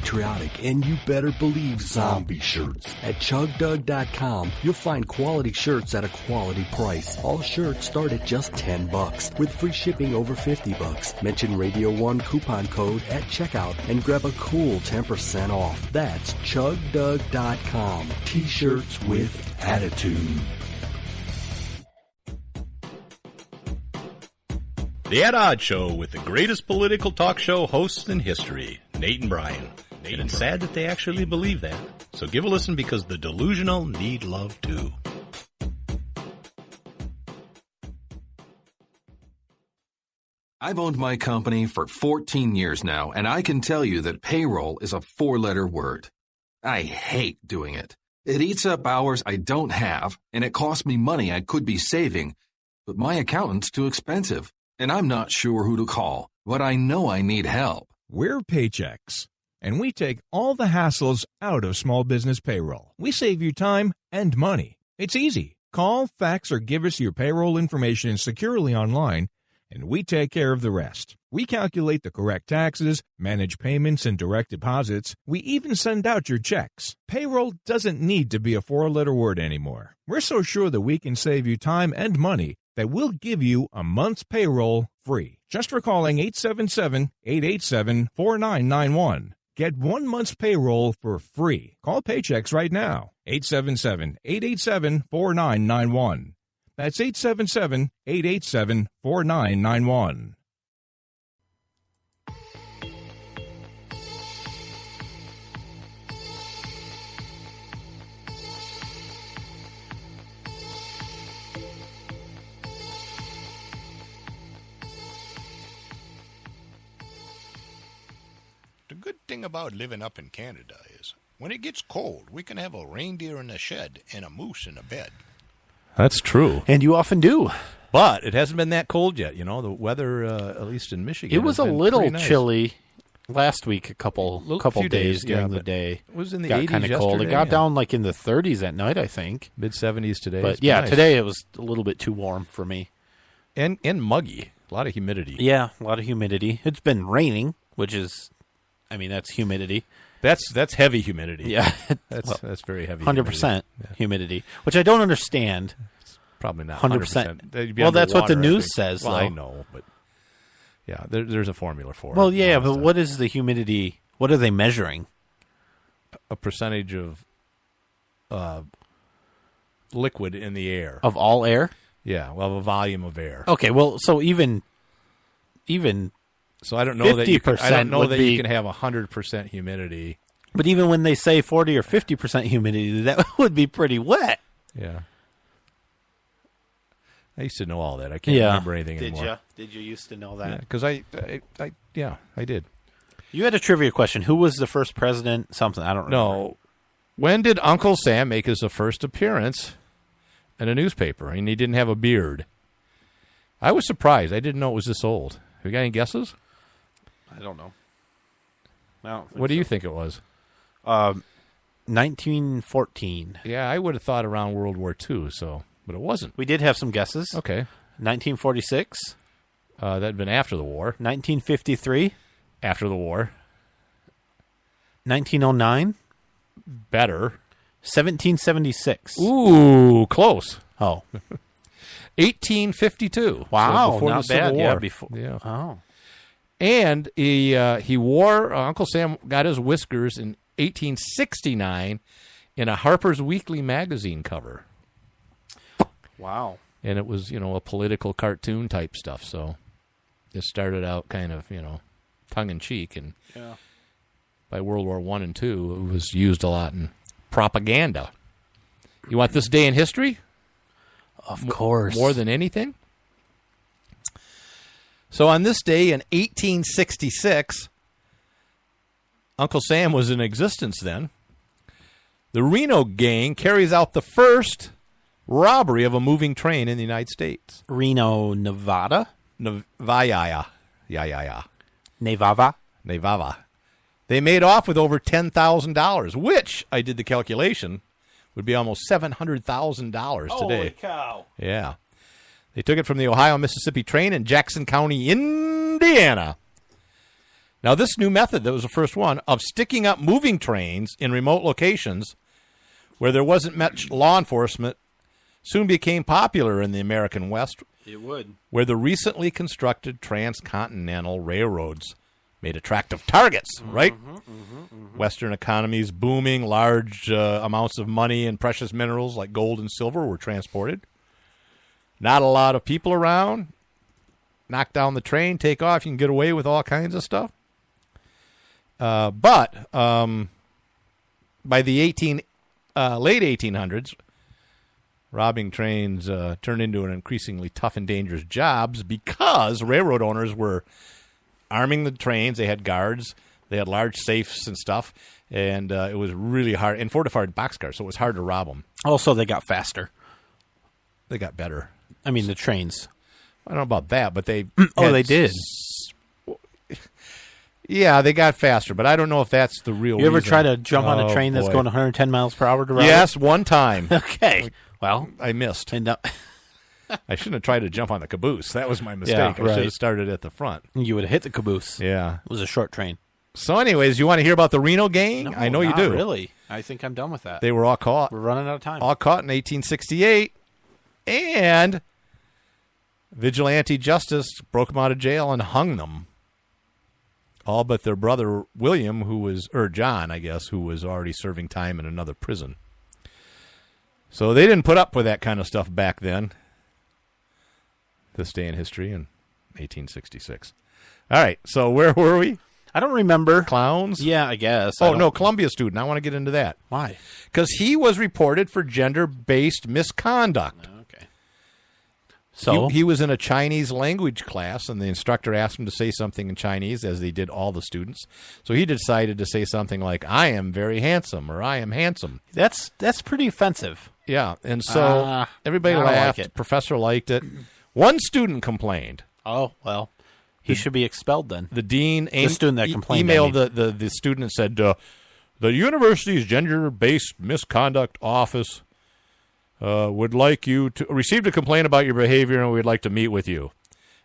patriotic, and you better believe zombie shirts. At ChugDug.com, you'll find quality shirts at a quality price. All shirts start at just $10, with free shipping over $50. Mention Radio 1 coupon code at checkout and grab a cool 10% off. That's ChugDug.com. T-shirts with attitude. The At Odds Show with the greatest political talk show hosts in history, Nate and Brian. And it's sad that they actually believe that. So give a listen because the delusional need love too. I've owned my company for 14 years now, and I can tell you that payroll is a 4-letter word. I hate doing it. It eats up hours I don't have, and it costs me money I could be saving. But my accountant's too expensive, and I'm not sure who to call, but I know I need help. We're Paychex, and we take all the hassles out of small business payroll. We save you time and money. It's easy. Call, fax, or give us your payroll information securely online, and we take care of the rest. We calculate the correct taxes, manage payments and direct deposits. We even send out your checks. Payroll doesn't need to be a 4-letter word anymore. We're so sure that we can save you time and money that we'll give you a month's payroll free. Just for calling 877-887-4991. Get 1 month's payroll for free. Call Paychex right now. 877-887-4991. That's 877-887-4991. The good thing about living up in Canada is when it gets cold, we can have a reindeer in the shed and a moose in the bed. That's true. And you often do. But it hasn't been that cold yet. You know, the weather, at least in Michigan, It was a little nice. chilly last week, a couple days during the day. It was in the got 80s kind of cold. It yesterday, got down like in the 30s at night, I think. Mid-70s today. But yeah, nice. today it was a little bit too warm for me. And muggy. A lot of humidity. Yeah, a lot of humidity. It's been raining, which is, that's humidity. That's heavy humidity. Yeah. That's very heavy 100% humidity, which I don't understand. Probably not 100%. Well, that's what the news says, well, though. I know, but yeah, there's a formula for it. Well, yeah, but what is the humidity? What are they measuring? A percentage of liquid in the air. Of all air? Yeah, well, a volume of air. Okay, well, so even so I don't know that you can, I don't know that be, you can have 100% humidity. But even when they say 40 or 50% humidity, that would be pretty wet. Yeah. I used to know all that. I can't remember anything anymore. Did you used to know that? Yeah, because I did. You had a trivia question. Who was the first president? Something. I don't remember. No. When did Uncle Sam make his first appearance in a newspaper? And he didn't have a beard. I was surprised. I didn't know it was this old. Have you got any guesses? I don't know. I don't think what do you think it was? 1914. Yeah, I would have thought around World War II, but it wasn't. We did have some guesses. Okay. 1946. That had been after the war. 1953. After the war. 1909. Better. 1776. Ooh, close. Oh. 1852. Wow, so before not the Civil bad. War. Yeah, before. Yeah. Oh. And he wore, Uncle Sam got his whiskers in 1869 in a Harper's Weekly magazine cover. Wow. And it was, a political cartoon type stuff. So it started out kind of, tongue-in-cheek. And by World War I and II, it was used a lot in propaganda. You want this day in history? Of course. More than anything? So on this day in 1866, Uncle Sam was in existence then. The Reno gang carries out the first robbery of a moving train in the United States. Reno, Nevada? Nevada. Nevada. They made off with over $10,000, which, I did the calculation, would be almost $700,000 today. Holy cow. Yeah. They took it from the Ohio-Mississippi train in Jackson County, Indiana. Now, this new method that was the first one of sticking up moving trains in remote locations where there wasn't much law enforcement soon became popular in the American West. It would. Where the recently constructed transcontinental railroads made attractive targets, right? Western economies booming, large amounts of money and precious minerals like gold and silver were transported. Not a lot of people around. Knock down the train, take off, you can get away with all kinds of stuff. But by the late 1800s, robbing trains turned into an increasingly tough and dangerous jobs because railroad owners were arming the trains. They had guards. They had large safes and stuff, and it was really hard. And fortified boxcars, so it was hard to rob them. Also, they got faster. They got better. I mean, the trains. I don't know about that, but they... they did. Yeah, they got faster, but I don't know if that's the real You ever reason. try to jump on a train that's going 110 miles per hour to rob Yes, one time. Okay. Well, I missed. and I shouldn't have tried to jump on the caboose. That was my mistake. Yeah, I should right. have started at the front. you would have hit the caboose. Yeah. It was a short train. So anyways, you want to hear about the Reno gang? No, I know you not do. Really? I think I'm done with that. They were all caught. We're running out of time. All caught in 1868. And vigilante justice broke them out of jail and hung them. All but their brother William, or John, I guess, who was already serving time in another prison. So they didn't put up with that kind of stuff back then. This day in history in 1866. All right, so where were we? I don't remember. Clowns? Yeah, I guess. Oh, no, Columbia student. I want to get into that. Why? Because he was reported for gender-based misconduct. Okay. So He was in a Chinese language class, and the instructor asked him to say something in Chinese, as they did all the students. So he decided to say something like, I am very handsome, or I am handsome. that's pretty offensive. Yeah, and so everybody I don't like laughed. it. Professor liked it. One student complained. Oh, well, he should be expelled then. The dean student that complained, I emailed the student and said, the university's gender-based misconduct office would like you to receive a complaint about your behavior, and we'd like to meet with you.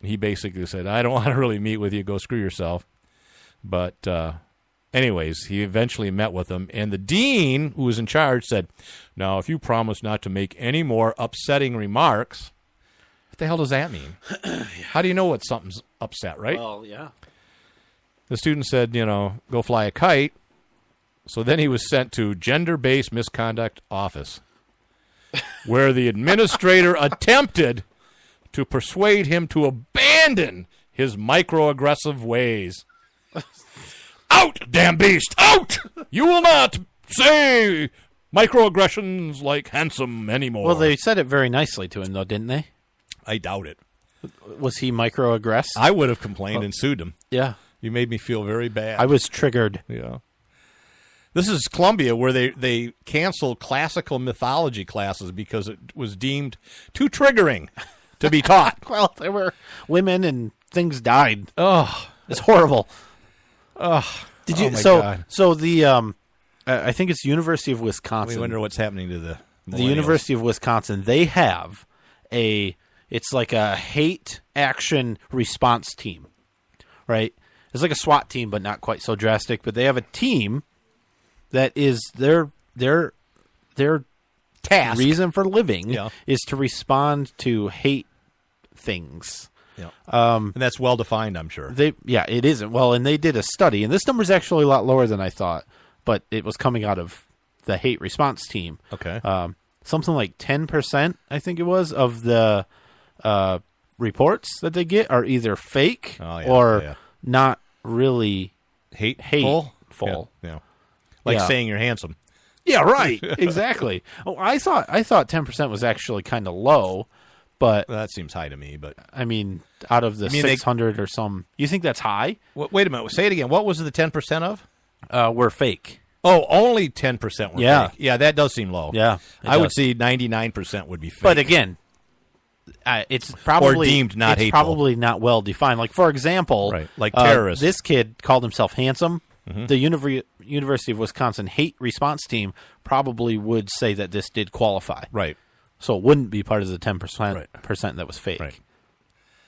And he basically said, I don't want to really meet with you. Go screw yourself. But anyways, he eventually met with them, and the dean, who was in charge, said, now, if you promise not to make any more upsetting remarks, what the hell does that mean? How do you know what something's upset, right? Well, yeah. The student said, go fly a kite. So then he was sent to gender-based misconduct office, where the administrator attempted to persuade him to abandon his microaggressive ways. Out, damn beast, out! You will not say microaggressions like handsome anymore. Well, they said it very nicely to him, though, didn't they? I doubt it. Was he microaggressed? I would have complained and sued him. Yeah. You made me feel very bad. I was triggered. Yeah. This is Columbia, where they canceled classical mythology classes because it was deemed too triggering to be taught. Well, there were women and things died. Oh, It's horrible. did You, my so, God. so the I think it's University of Wisconsin. We wonder what's happening to the The millennials. University of Wisconsin, they have it's like a hate action response team, right? It's like a SWAT team, but not quite so drastic. But they have a team that is their task. reason for living Yeah. is to respond to hate things. Yeah. And that's well defined, I'm sure. It isn't. Well, and they did a study, and this number is actually a lot lower than I thought, but it was coming out of the hate response team. Okay. Something like 10%, I think it was, of the reports that they get are either fake or not really Hateful. hateful. Yeah. Like Yeah. saying you're handsome. Yeah, right. Exactly. Oh, I thought 10% was actually kind of low, but Well, that seems high to me, but I mean, out of the 600 or some, you think that's high? wait a minute. Say it again. What was the 10% of? We're fake. Oh, only 10% were Yeah. fake. Yeah, that does seem low. Yeah, it I would does. say 99% would be fake. But again, it's probably deemed not it's hateful. probably not well defined. Like for example, Right, like terrorists. This kid called himself handsome. The University of Wisconsin hate response team probably would say that this did qualify. Right. So it wouldn't be part of the 10% Right. percent that was fake. Right.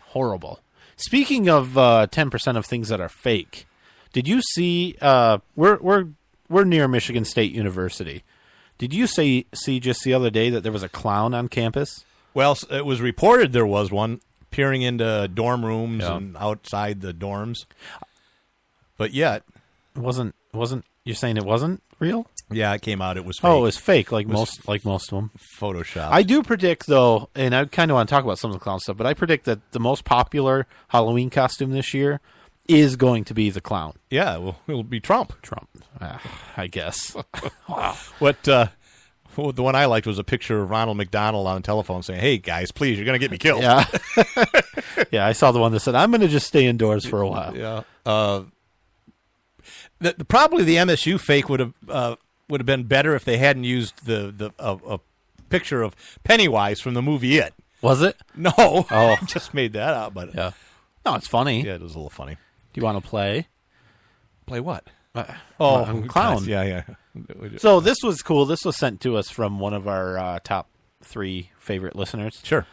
Horrible. Speaking of 10% of things that are fake, Did you see? We're near Michigan State University. Did you see just the other day that there was a clown on campus? Well, it was reported there was one peering into dorm rooms and outside the dorms, but yet it wasn't. You're saying it wasn't real? Yeah, it came out. It was fake. Oh, it was fake, like most of them. Photoshop. I do predict, though, and I kind of want to talk about some of the clown stuff, but I predict that the most popular Halloween costume this year is going to be the clown. Yeah, well, it'll be Trump. I guess. Wow. The one I liked was a picture of Ronald McDonald on the telephone saying, "Hey, guys, please, you're going to get me killed." Yeah. Yeah, I saw the one that said, "I'm going to just stay indoors for a while." Yeah. Probably the MSU fake would have been better if they hadn't used a picture of Pennywise from the movie It. Was it? No. Oh. Just made that up. But yeah. No, it's funny. Yeah, it was a little funny. Do you want to play? Play what? Clown. Yeah. So this was cool. This was sent to us from one of our top 3 favorite listeners. Sure.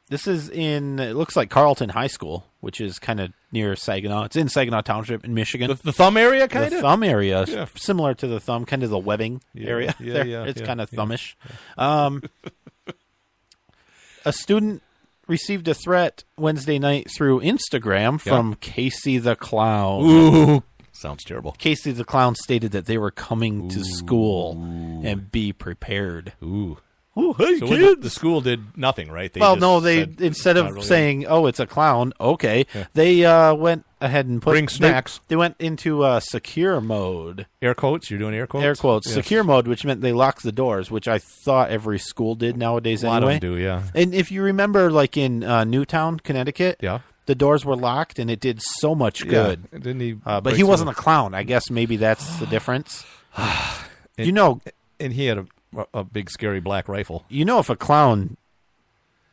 This is it looks like Carleton High School, which is kind of near Saginaw. It's in Saginaw Township in Michigan. The Thumb area, kind of? The Thumb area, yeah. Similar to the Thumb, kind of the webbing area. Yeah, it's kind of thumbish. A student received a threat Wednesday night through Instagram from Casey the Clown. Ooh, sounds terrible. Casey the Clown stated that they were coming to school and be prepared. Ooh. Oh, hey, so kids. The school did nothing, right? They instead of saying, "Oh, it's a clown," okay, they went ahead and bring snacks. They went into secure mode. Air quotes. You're doing air quotes. Air quotes. Yes. Secure mode, which meant they locked the doors, which I thought every school did nowadays. A lot anyway. of them do, yeah. And if you remember, like in Newtown, Connecticut, the doors were locked, and it did so much good. Yeah. Didn't he? But he wasn't a clown. I guess maybe that's the difference. And he had a big scary black rifle. You know, if a clown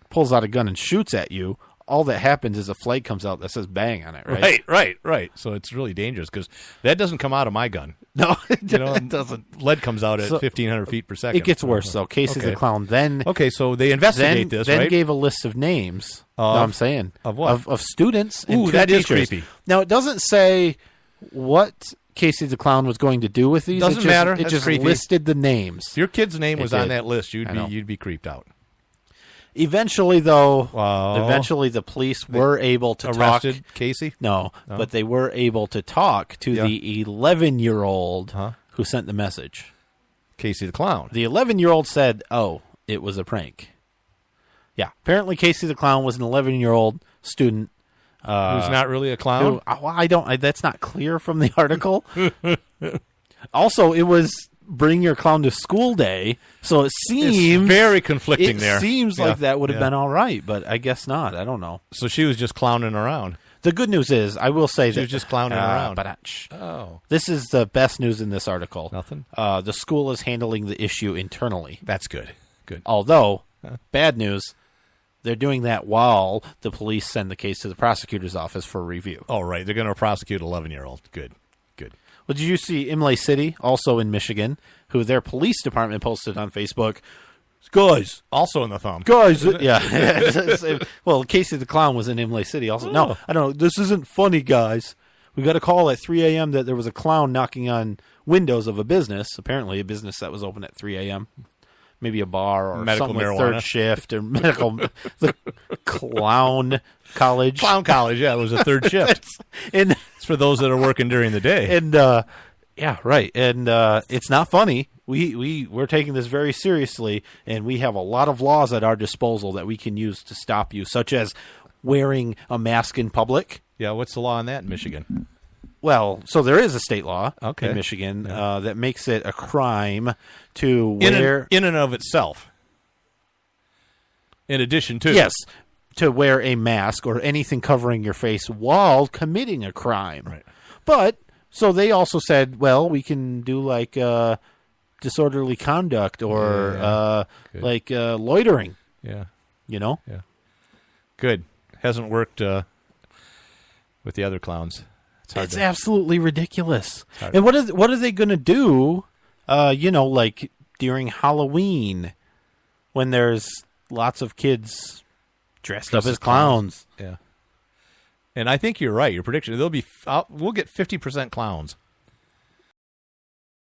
pulls out a gun and shoots at you, all that happens is a flag comes out that says "bang" on it, right? Right. So it's really dangerous because that doesn't come out of my gun. No, it doesn't. Lead comes out at 1,500 feet per second. It gets worse, though. Casey the Clown then... Okay, so they investigate this, right? Then gave a list of names, I'm saying. Of what? Of students and Ooh, that teachers. is creepy. Now, it doesn't say what Casey the Clown was going to do with these. Doesn't matter. It That's just creepy. listed the names. If your kid's name was on did. that list, you'd be creeped out. Eventually, though, Wow. the police were able to arrested talk. Casey? No, but they were able to talk to the 11-year-old who sent the message. Casey the Clown. The 11-year-old said, "Oh, it was a prank." Yeah, apparently Casey the Clown was an 11-year-old student who's not really a clown? That's not clear from the article. Also, it was Bring Your Clown to School Day, so it seems... It's very conflicting there. It seems like that would have been all right, but I guess not. I don't know. So she was just clowning around. The good news is, I will say She was just clowning around. Oh. This is the best news in this article. Nothing? The school is handling the issue internally. That's good. Good. Although, bad news, they're doing that while the police send the case to the prosecutor's office for review. Oh, right. They're going to prosecute an 11-year-old. Good. Well, did you see Imlay City, also in Michigan, who their police department posted on Facebook, guys, also in the Thumb. Guys, yeah. Well, Casey the Clown was in Imlay City also. No, I don't know. This isn't funny, guys. We got a call at 3 a.m. that there was a clown knocking on windows of a business, apparently a business that was open at 3 a.m. Maybe a bar or medical something marijuana. With third shift or medical. The clown college. Clown college, yeah. It was a third shift. It's for those that are working during the day. And, yeah, right. And it's not funny. We're taking this very seriously, and we have a lot of laws at our disposal that we can use to stop you, such as wearing a mask in public. Yeah, what's the law on that in Michigan? Well, so there is a state law in Michigan that makes it a crime to wear... In and of itself. In addition to... Yes, to wear a mask or anything covering your face while committing a crime. Right. But, so they also said, well, we can do like disorderly conduct or loitering. Yeah. You know? Yeah. Good. Hasn't worked with the other clowns. It's absolutely ridiculous. And what are they going to do, like during Halloween when there's lots of kids dressed up as clowns? Yeah. And I think you're right. Your prediction, we'll get 50% clowns.